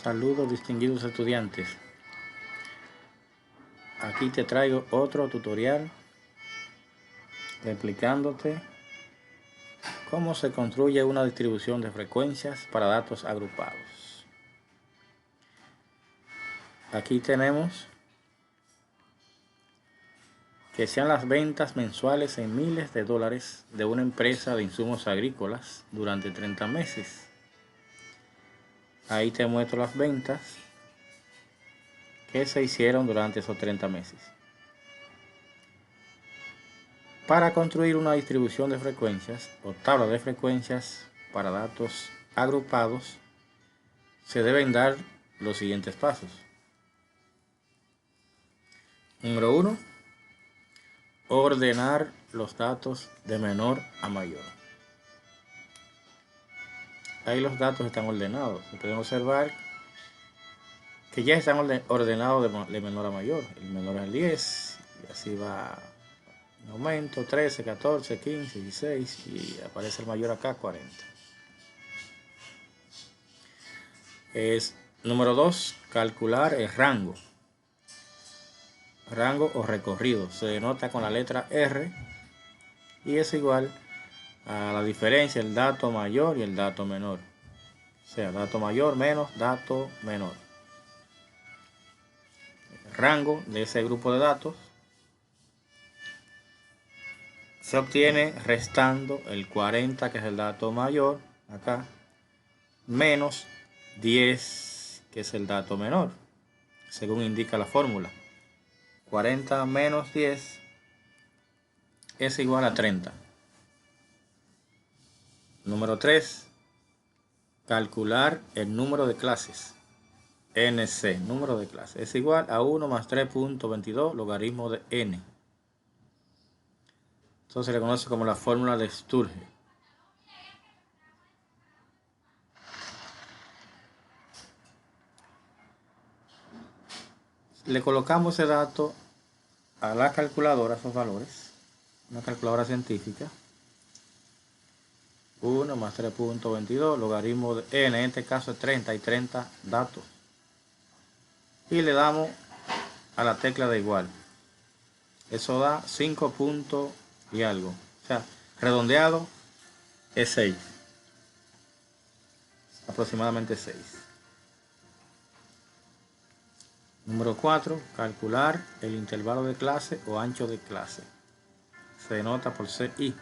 Saludos distinguidos estudiantes. Aquí te traigo otro tutorial explicándote cómo se construye una distribución de frecuencias para datos agrupados. Aquí tenemos que sean las ventas mensuales en miles de dólares de una empresa de insumos agrícolas durante 30 meses. Ahí te muestro las ventas que se hicieron durante esos 30 meses. Para construir una distribución de frecuencias o tabla de frecuencias para datos agrupados, se deben dar los siguientes pasos. Número 1. Ordenar los datos de menor a mayor. Ahí los datos están ordenados. Se pueden observar que ya están ordenados de menor a mayor. El menor es el 10 y así va en aumento, 13, 14, 15, 16 y aparece el mayor acá, 40. Número 2, calcular el rango. Rango o recorrido se denota con la letra R y es igual a la diferencia el dato mayor y el dato menor. O sea, dato mayor menos dato menor. El rango de ese grupo de datos se obtiene restando el 40, que es el dato mayor, acá, menos 10, que es el dato menor, según indica la fórmula. 40 menos 10 es igual a 30. Número 3. Calcular el número de clases. NC, número de clases, es igual a 1 más 3.22 logaritmo de n. Entonces se le conoce como la fórmula de Sturge. Le colocamos ese dato a la calculadora, esos valores, una calculadora científica. 1 más 3.22 logaritmo de n, en este caso es 30, y 30 datos. Y le damos a la tecla de igual. Eso da 5 puntos y algo. O sea, redondeado es 6. Aproximadamente 6. Número 4. Calcular el intervalo de clase o ancho de clase. Se denota por CI,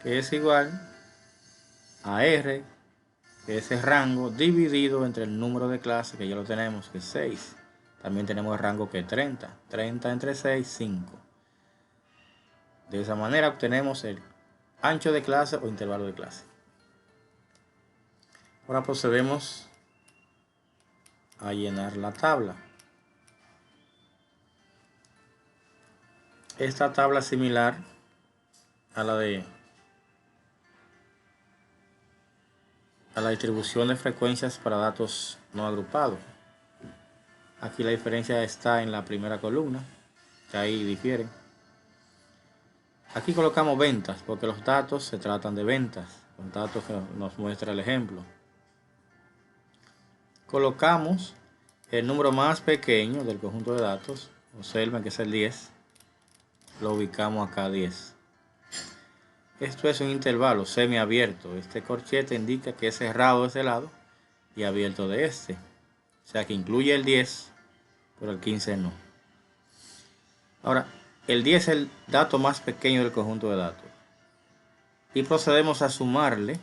que es igual a R, que es el rango, dividido entre el número de clase, que ya lo tenemos, que es 6. También tenemos el rango, que es 30. 30 entre 6, 5. De esa manera obtenemos el ancho de clase o intervalo de clase. Ahora procedemos a llenar la tabla. Esta tabla es similar a la distribución de frecuencias para datos no agrupados. Aquí la diferencia está en la primera columna, que ahí difieren. Aquí colocamos ventas, porque los datos se tratan de ventas, los datos que nos muestra el ejemplo. Colocamos el número más pequeño del conjunto de datos, observen que es el 10, lo ubicamos acá, 10. Esto es un intervalo semiabierto. Este corchete indica que es cerrado de ese lado y abierto de este. O sea que incluye el 10, pero el 15 no. Ahora, el 10 es el dato más pequeño del conjunto de datos. Y procedemos a sumarle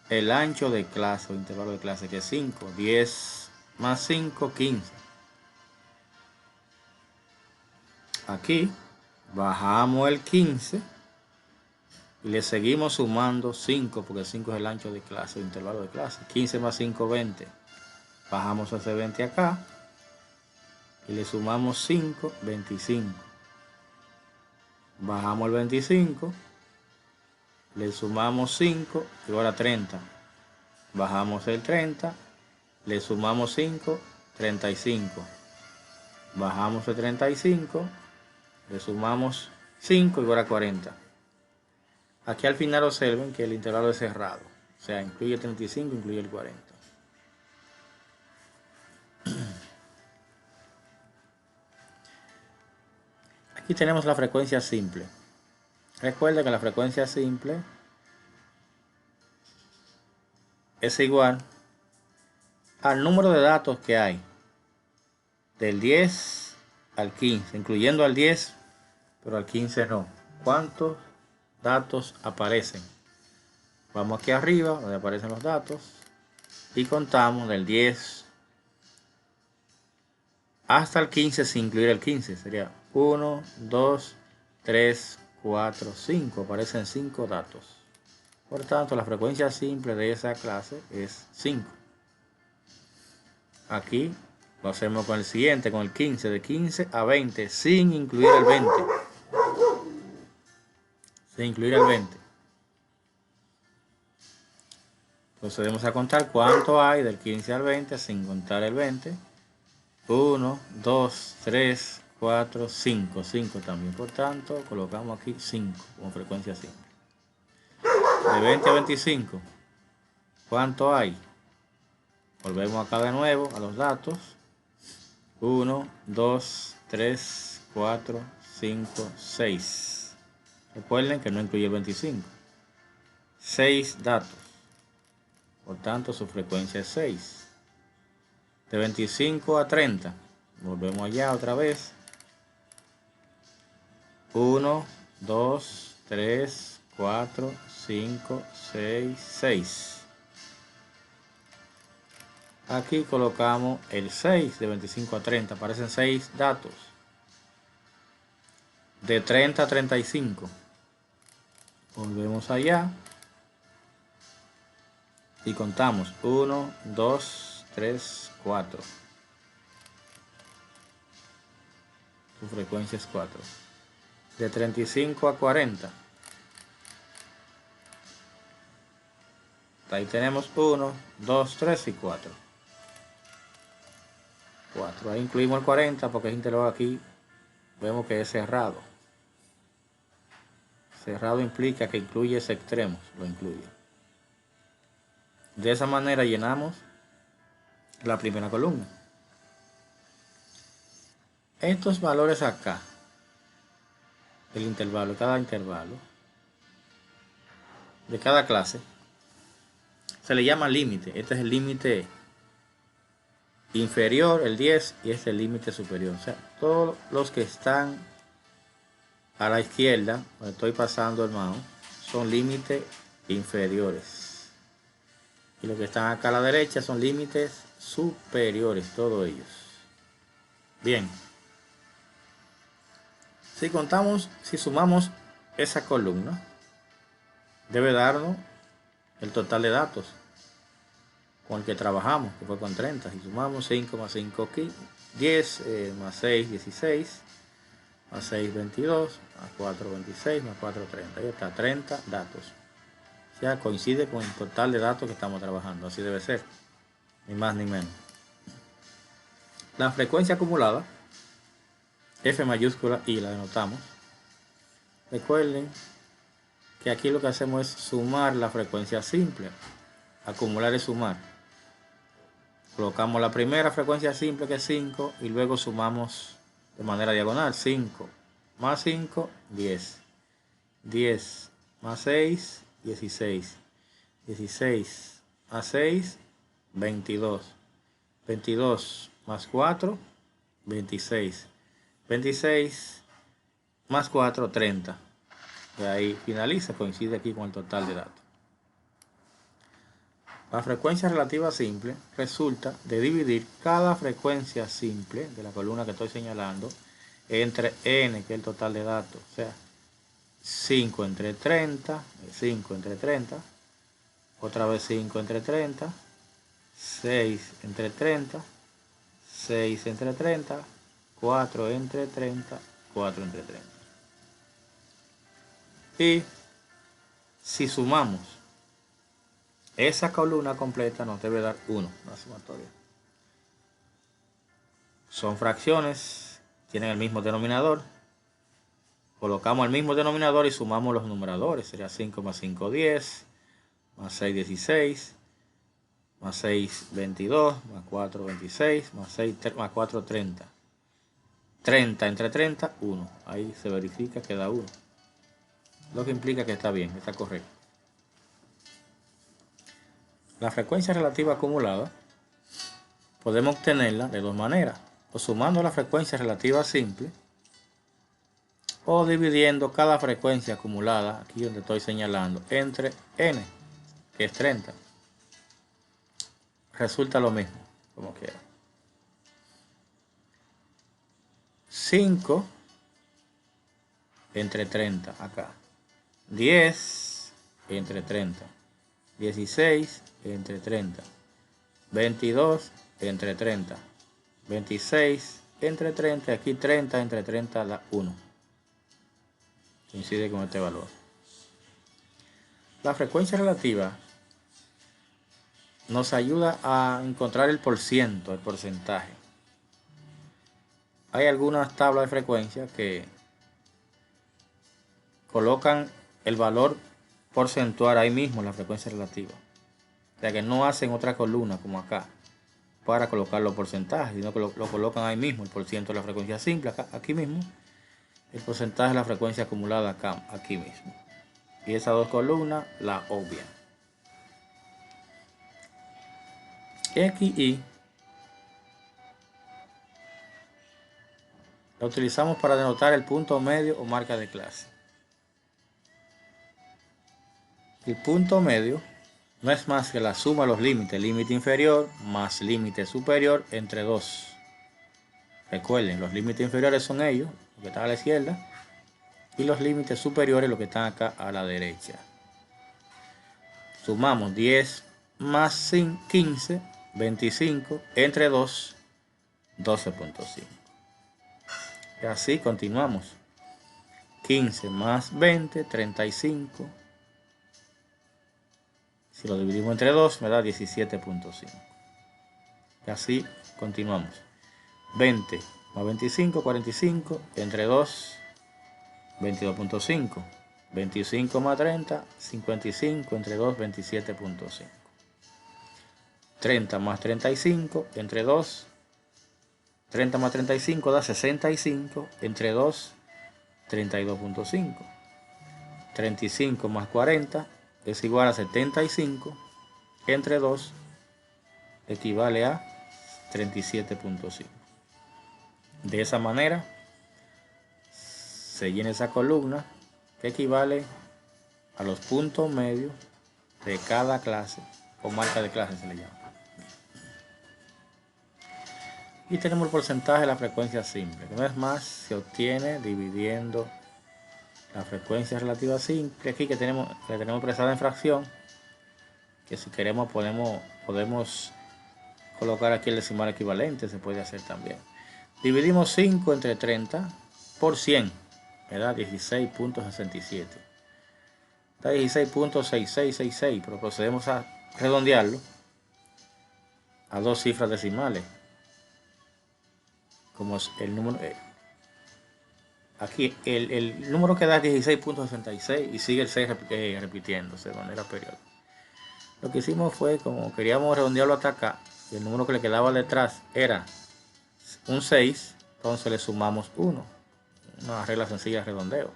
el ancho de clase o intervalo de clase, que es 5. 10 más 5, 15. Aquí bajamos el 15 y le seguimos sumando 5, porque 5 es el ancho de clase o intervalo de clase. 15 más 5, 20. Bajamos ese 20 acá y le sumamos 5, 25. Bajamos el 25, le sumamos 5 y ahora 30. Bajamos el 30, le sumamos 5, 35. Bajamos el 35, le sumamos 5 y ahora 40. Aquí al final observen que el intervalo es cerrado, o sea, incluye el 35, incluye el 40. Y tenemos la frecuencia simple. Recuerda que la frecuencia simple es igual al número de datos que hay del 10 al 15, incluyendo al 10, pero al 15 no. ¿Cuántos datos aparecen? Vamos aquí arriba, donde aparecen los datos, y contamos del 10 hasta el 15 sin incluir el 15. Sería 1, 2, 3, 4, 5. Aparecen 5 datos. Por tanto, la frecuencia simple de esa clase es 5. Aquí lo hacemos con el siguiente, con el 15, de 15 a 20, sin incluir el 20. Sin incluir el 20. Procedemos a contar cuánto hay del 15 al 20 sin contar el 20. 1, 2, 3, 4, 5. 5 también. Por tanto, colocamos aquí 5 como frecuencia simple. De 20 a 25, ¿cuánto hay? Volvemos acá de nuevo a los datos. 1, 2, 3, 4, 5, 6. Recuerden que no incluye el 25. 6 datos. Por tanto, su frecuencia es 6. De 25 a 30. Volvemos allá otra vez. 1, 2, 3, 4, 5, 6, 6. Aquí colocamos el 6 de 25 a 30. Aparecen 6 datos. De 30 a 35. Volvemos allá. Y contamos 1, 2, 3, 4. Su frecuencia es 4. De 35 a 40. Ahí tenemos 1, 2, 3 y 4. 4. Ahí incluimos el 40 porque es intervalo aquí. Vemos que es cerrado. Cerrado implica que incluye ese extremo. Lo incluye. De esa manera llenamos la primera columna. Estos valores acá, el intervalo, cada intervalo de cada clase, se le llama límite. Este es el límite inferior, el 10, y este es el límite superior. O sea, todos los que están a la izquierda, donde estoy pasando el mouse, son límites inferiores. Y los que están acá a la derecha son límites superiores, todos ellos. Bien. Si sumamos esa columna, debe darnos el total de datos con el que trabajamos, que fue con 30. Si sumamos 5 más 5 aquí, 10 más 6, 16, más 6, 22, más 4, 26, más 4, 30. Ahí está, 30 datos. O sea, coincide con el total de datos que estamos trabajando. Así debe ser, ni más ni menos. La frecuencia acumulada, F mayúscula y la denotamos. Recuerden que aquí lo que hacemos es sumar la frecuencia simple. Acumular es sumar. Colocamos la primera frecuencia simple, que es 5, y luego sumamos de manera diagonal. 5 más 5, 10. 10 más 6, 16. 16 más 6, 22. 22 más 4, 26. 26 más 4, 30. Y ahí finaliza, coincide aquí con el total de datos. La frecuencia relativa simple resulta de dividir cada frecuencia simple de la columna que estoy señalando entre n, que es el total de datos. O sea, 5 entre 30, 5 entre 30, otra vez 5 entre 30, 6 entre 30, 6 entre 30, 4 entre 30, 4 entre 30. Y si sumamos esa columna completa, nos debe dar 1, la sumatoria. Son fracciones, tienen el mismo denominador. Colocamos el mismo denominador y sumamos los numeradores. Sería 5 más 5, 10, más 6, 16, más 6, 22, más 4, 26, más 6, más 4, 30. 30 entre 30, 1. Ahí se verifica que da 1. Lo que implica que está bien, está correcto. La frecuencia relativa acumulada podemos obtenerla de dos maneras. O sumando la frecuencia relativa simple, o dividiendo cada frecuencia acumulada, aquí donde estoy señalando, entre n, que es 30. Resulta lo mismo, como quiera. 5 entre 30 acá. 10 entre 30. 16 entre 30. 22 entre 30. 26 entre 30. Aquí 30 entre 30 da 1. Coincide con este valor. La frecuencia relativa nos ayuda a encontrar el porcentaje. Hay algunas tablas de frecuencia que colocan el valor porcentual ahí mismo en la frecuencia relativa. O sea que no hacen otra columna como acá para colocar los porcentajes, sino que lo colocan ahí mismo, el porciento de la frecuencia simple, acá, aquí mismo, el porcentaje de la frecuencia acumulada acá, aquí mismo. Y esas dos columnas la obvian. XY la utilizamos para denotar el punto medio o marca de clase. El punto medio no es más que la suma de los límites, límite inferior más límite superior entre 2. Recuerden, los límites inferiores son ellos, los que están a la izquierda, y los límites superiores, los que están acá a la derecha. Sumamos 10 más 15, 25, entre 2, 12.5. Y así continuamos. 15 más 20, 35. Si lo dividimos entre 2, me da 17.5. Y así continuamos. 20 más 25, 45, entre 2, 22.5. 25 más 30, 55, entre 2, 27.5. 30 más 35, entre 2, 30 más 35 da 65, entre 2, 32.5. 35 más 40 es igual a 75, entre 2 equivale a 37.5. De esa manera se llena esa columna que equivale a los puntos medios de cada clase o marca de clase se le llama. Y tenemos el porcentaje de la frecuencia simple, que no es más, se obtiene dividiendo la frecuencia relativa simple, aquí que tenemos expresada en fracción, que si queremos podemos colocar aquí el decimal equivalente, se puede hacer también. Dividimos 5 entre 30 por 100, me da 16.67. Da 16.6666, pero procedemos a redondearlo a dos cifras decimales. Como es el número, aquí el número que da es 16.66 y sigue el 6 repitiéndose de manera periódica. Lo que hicimos fue, como queríamos redondearlo hasta acá, y el número que le quedaba detrás era un 6, entonces le sumamos 1. Una regla sencilla de redondeo.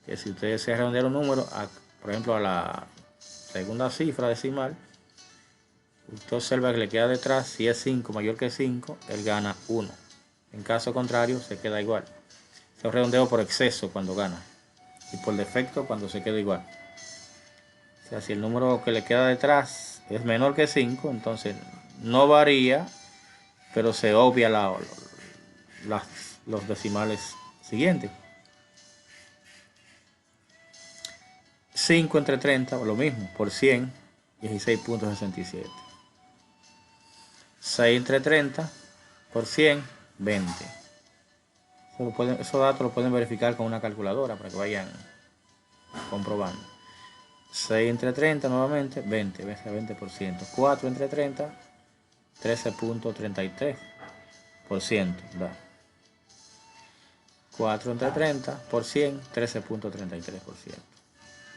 Que si ustedes se redondean un número, por ejemplo a la segunda cifra decimal, usted observa que le queda detrás, si es 5 mayor que 5, él gana 1. En caso contrario, se queda igual. Se redondeo por exceso cuando gana y por defecto cuando se queda igual. O sea, si el número que le queda detrás es menor que 5, entonces no varía, pero se obvia los decimales siguientes. 5 entre 30, lo mismo, por 100, 16.67. 6 entre 30 por 100, 20. Esos datos los pueden verificar con una calculadora para que vayan comprobando. 6 entre 30 nuevamente, 20, 20%. 4 entre 30, 13.33%. 4 entre 30 por 100, 13.33%.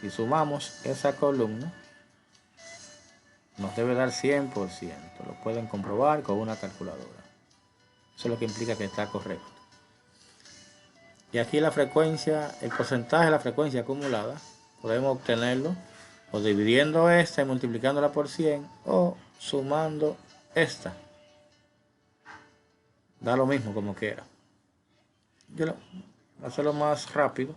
Si sumamos esa columna, nos debe dar 100%. Lo pueden comprobar con una calculadora. Eso es lo que implica que está correcto. Y aquí la frecuencia, el porcentaje de la frecuencia acumulada, podemos obtenerlo o dividiendo esta y multiplicándola por 100 o sumando esta. Da lo mismo como quiera. Yo lo voy a hacerlo más rápido.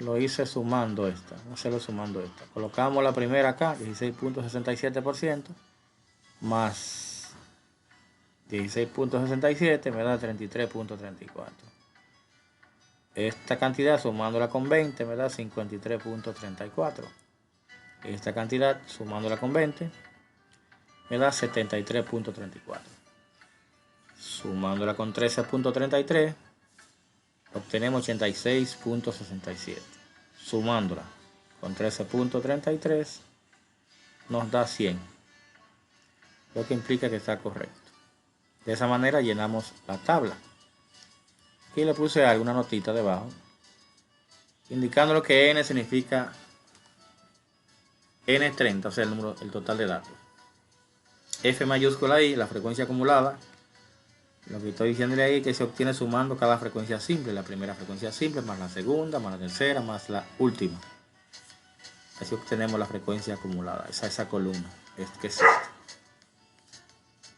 Lo hice sumando esta. Vamos a hacerlo sumando esta. Colocamos la primera acá, 16.67%, más 16.67 me da 33.34. Esta cantidad sumándola con 20 me da 53.34. Esta cantidad sumándola con 20 me da 73.34. Sumándola con 13.33 obtenemos 86.67. Sumándola con 13.33 nos da 100, lo que implica que está correcto. De esa manera llenamos la tabla. Aquí le puse alguna notita debajo indicando lo que n significa n30, o sea el total de datos. F mayúscula I, la frecuencia acumulada. Lo que estoy diciéndole ahí es que se obtiene sumando cada frecuencia simple. La primera frecuencia simple más la segunda, más la tercera, más la última. Así obtenemos la frecuencia acumulada. Esa columna que es esta.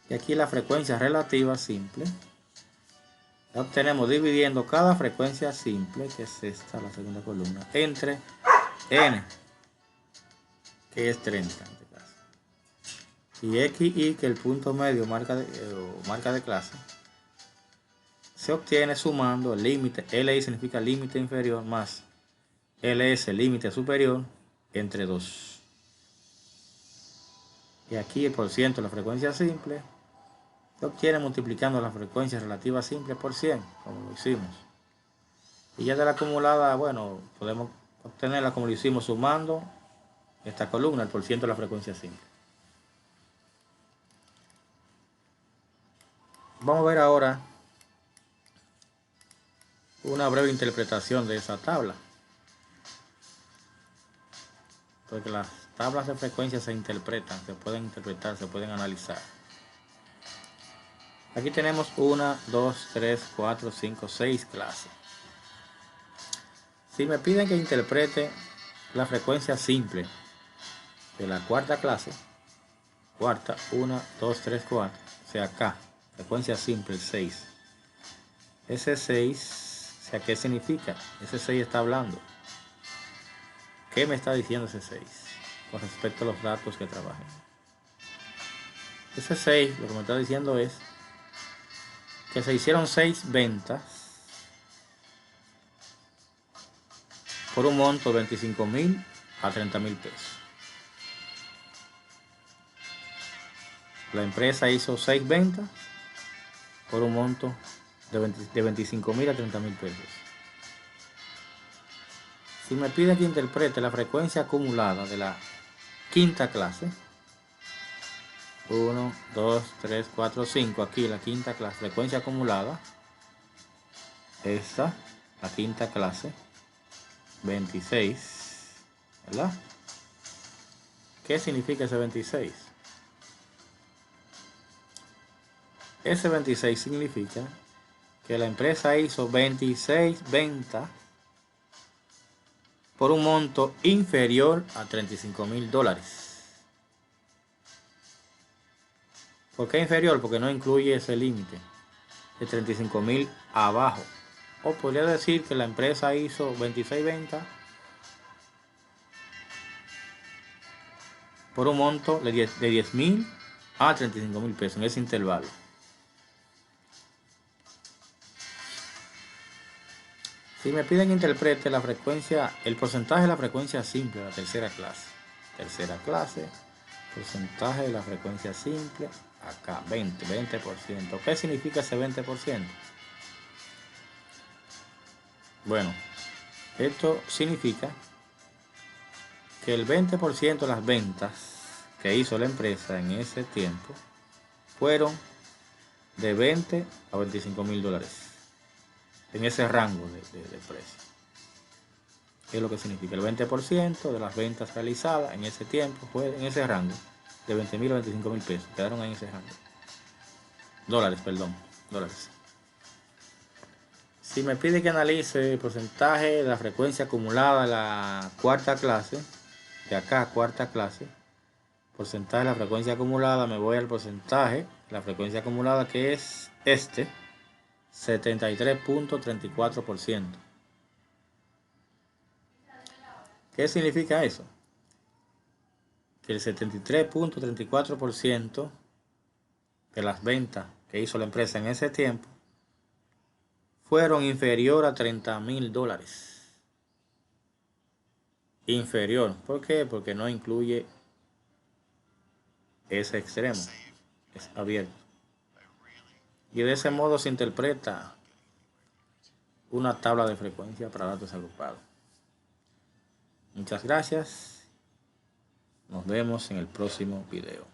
Y aquí la frecuencia relativa simple la obtenemos dividiendo cada frecuencia simple, que es esta, la segunda columna, entre n, que es 30 en este caso. Y xi, que es el punto medio marca de clase, se obtiene sumando el límite, li significa límite inferior, más ls, límite superior, entre 2. Y aquí el porciento de la frecuencia simple se obtiene multiplicando la frecuencia relativa simple por 100, como lo hicimos. Y ya de la acumulada, bueno, podemos obtenerla como lo hicimos sumando esta columna, el porciento de la frecuencia simple. Vamos a ver ahora una breve interpretación de esa tabla. Porque las tablas de frecuencia se interpretan, se pueden interpretar, se pueden analizar. Aquí tenemos 1, 2, 3, 4, 5, 6 clases. Si me piden que interprete la frecuencia simple de la cuarta clase, cuarta, 1, 2, 3, 4, o sea acá, frecuencia simple 6. Ese 6, o sea, ¿qué significa? Ese 6 está hablando. ¿Qué me está diciendo ese 6 con respecto a los datos que trabajen? Ese 6 lo que me está diciendo es que se hicieron 6 ventas por un monto de 25.000 a 30.000 pesos. La empresa hizo 6 ventas por un monto de 25.000 a 30.000 pesos. Si me pide que interprete la frecuencia acumulada de la quinta clase, 1, 2, 3, 4, 5, aquí la quinta clase, frecuencia acumulada, esta, la quinta clase, 26, ¿verdad? ¿Qué significa ese 26? Ese 26 significa que la empresa hizo 26 ventas por un monto inferior a $35.000. ¿Por qué inferior? Porque no incluye ese límite de 35.000 abajo. O podría decir que la empresa hizo 26 ventas por un monto de 10.000 a 35.000 pesos en ese intervalo. Si me piden que interprete la frecuencia, el porcentaje de la frecuencia simple de la tercera clase. Tercera clase, porcentaje de la frecuencia simple, acá 20%. ¿Qué significa ese 20%? Bueno, esto significa que el 20% de las ventas que hizo la empresa en ese tiempo fueron de 20 a $25.000. En ese rango de precio. ¿Qué es lo que significa? El 20% de las ventas realizadas en ese tiempo fue en ese rango de 20.000 a 25.000 pesos. Quedaron en ese rango. Dólares, perdón. dólares. Si me pide que analice el porcentaje de la frecuencia acumulada de la cuarta clase, de acá cuarta clase, porcentaje de la frecuencia acumulada, me voy al porcentaje de la frecuencia acumulada, que es este, 73.34%. ¿Qué significa eso? Que el 73.34% de las ventas que hizo la empresa en ese tiempo fueron inferior a $30,000. Inferior. ¿Por qué? Porque no incluye ese extremo. Es abierto. Y de ese modo se interpreta una tabla de frecuencia para datos agrupados. Muchas gracias. Nos vemos en el próximo video.